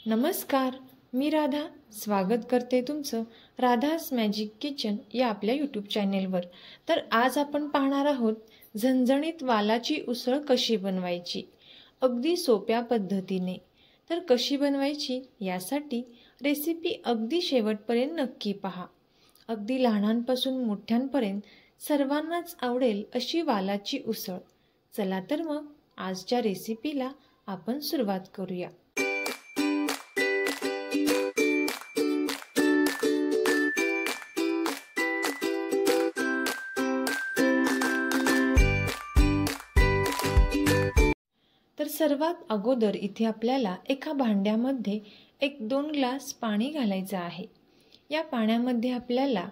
नमस्कार, मी राधा स्वागत करते तुमचं राधास मॅजिक किचन या आपल्या यूट्यूब चॅनेलवर। तर आज आपण पाहणार आहोत झणझणीत वालाची उसळ कशी बनवायची अगदी सोप्या पद्धतीने। तर कशी बनवायची यासाठी रेसिपी अगदी शेवटपर्यंत नक्की पहा। अगदी लहानांपासून मोठ्यांपर्यंत सर्वांनाच आवडेल अशी वालाची उसळ। चला तर मग आजच्या रेसिपीला आपण सुरुवात करूया। तर सर्वात अगोदर इथे आपल्याला एका भांड्यामध्ये 1-2 ग्लास पाणी घालायचं आहे। या पाण्यामध्ये आपल्याला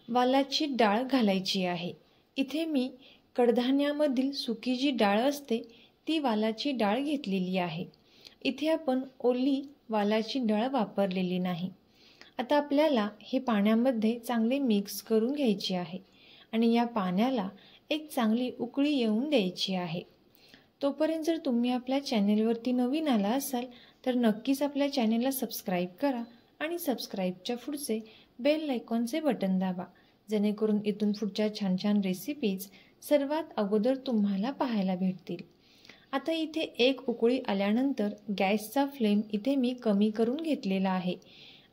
वालाची डाळ घालायची आहे। इथे मी कडधान्यामधील सुकी जी डाळ असते ती वालाची डाळ घेतलेली आहे। इथे आपण ओली वालाची डाळ वापरलेली नाही। आता आपल्याला हे पाण्यामध्ये चांगले मिक्स करून घ्यायचे आहे आणि या पाण्याला एक चांगली उकळी येऊन द्यायची आहे। तोपर्यंत जर तुम्ही आपल्या चॅनेलवरती नवीन आला असाल तर नक्कीच आपल्या चॅनेलला सबस्क्राईब करा आणि सबस्क्राईबच्या पुढचे बेल आयकॉनचे बटन दाबा, जेणेकरून इथून पुढच्या छान छान रेसिपीज सर्वात अगोदर तुम्हाला पाहायला भेटतील। आता इथे एक उकळी आल्यानंतर गॅसचा फ्लेम इथे मी कमी करून घेतलेला आहे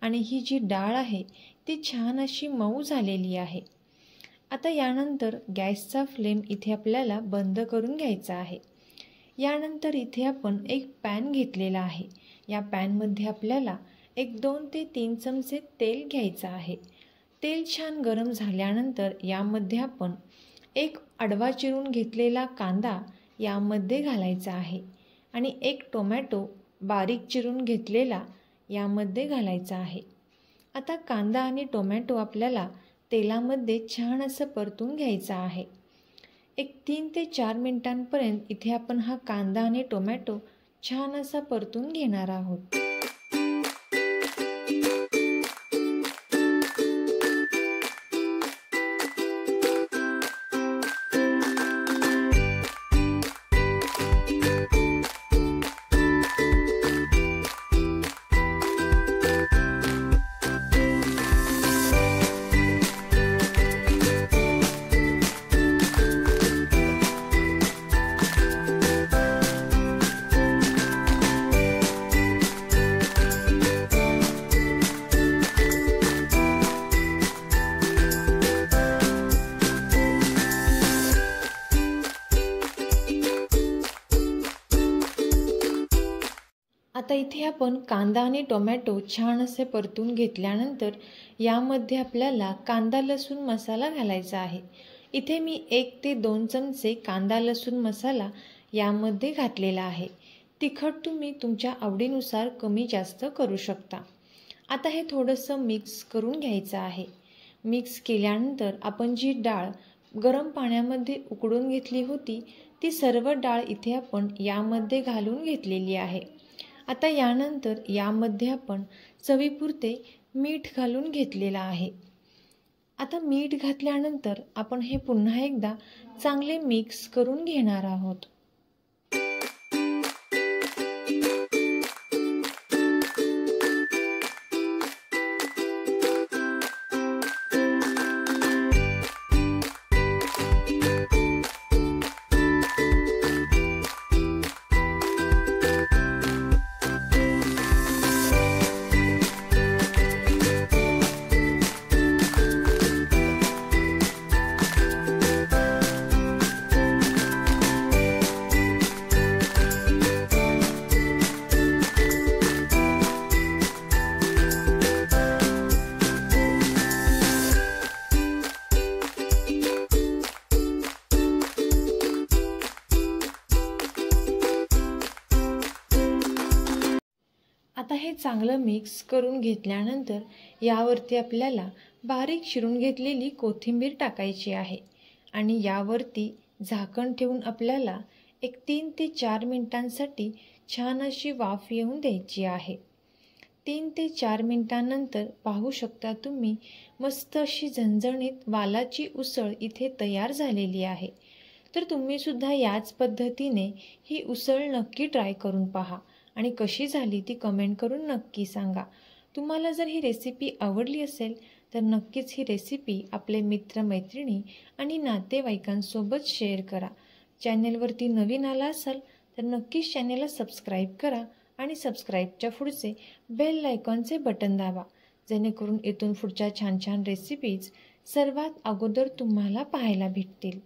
आणि ही जी डाळ आहे ती छान अशी मऊ झालेली आहे। आता यानंतर गॅसचा फ्लेम इथे आपल्याला बंद करून घ्यायचा आहे। यानंतर इथे आपण एक पॅन घेतलेला आहे। या पॅनमध्ये आपल्याला 1-2 ते 3 चमचे तेल घ्यायचं आहे। तेल छान गरम झाल्यानंतर यामध्ये आपण एक आडवा चिरून घेतलेला कांदा यामध्ये घालायचा आहे आणि एक टोमॅटो बारीक चिरून घेतलेला यामध्ये घालायचा आहे। आता कांदा आणि टोमॅटो आपल्याला तेलामध्ये छान असं परतून घ्यायचा आहे। 3 ते 4 मिनिटांपर्यंत इथे आपण हा कांदा आणि टोमॅटो छान असा परतून घेणार आहोत। आता इथे आपण कांदा आणि टोमॅटो छान असे परतून घेतल्यानंतर यामध्ये आपल्याला कांदा लसूण मसाला घालायचा आहे। इथे मी 1 ते 2 चमचे कांदा लसूण मसाला यामध्ये घातलेला आहे। तिखट तुम्ही तुमच्या आवडीनुसार कमी जास्त करू शकता। आता हे थोडंसं मिक्स करून घ्यायचं आहे। मिक्स केल्यानंतर आपण जी डाळ गरम पाण्यामध्ये उकडून घेतली होती ती सर्व डाळ इथे आपण यामध्ये घालून घेतलेली आहे। आता यानंतर यामध्ये आपण चवीपुरते मीठ घालून घेतलेला आहे। आता मीठ घातल्यानंतर आपण हे पुन्हा एकदा चांगले मिक्स करून घेणार आहोत। आता हे चांगलं मिक्स करून घेतल्यानंतर यावरती आपल्याला बारीक चिरून घेतलेली कोथिंबीर टाकायची आहे आणि यावरती झाकण ठेवून आपल्याला 3 ते 4 मिनिटांसाठी छान अशी वाफ येऊन द्यायची आहे। 3 ते 4 मिनिटांनंतर पाहू शकता तुम्ही मस्त अशी झणझणीत वालाची उसळ इथे तयार झालेली आहे। तर तुम्ही सुद्धा याच पद्धतीने ही उसळ नक्की ट्राय करून पहा आणि कशी झाली ती कमेंट करून नक्की सांगा. तुम्हाला जर ही रेसिपी आवडली असेल तर नक्कीच ही रेसिपी आपले मित्रमैत्रिणी आणि नातेवाईकांसोबत शेअर करा. चॅनेलवरती नवीन आला असाल तर नक्कीच चॅनेलला सबस्क्राईब करा आणि सबस्क्राईबच्या पुढचे बेल आयकॉनचे बटन दाबा, जेणेकरून इथून पुढच्या छान छान रेसिपीज सर्वात अगोदर तुम्हाला पाहायला भेटतील.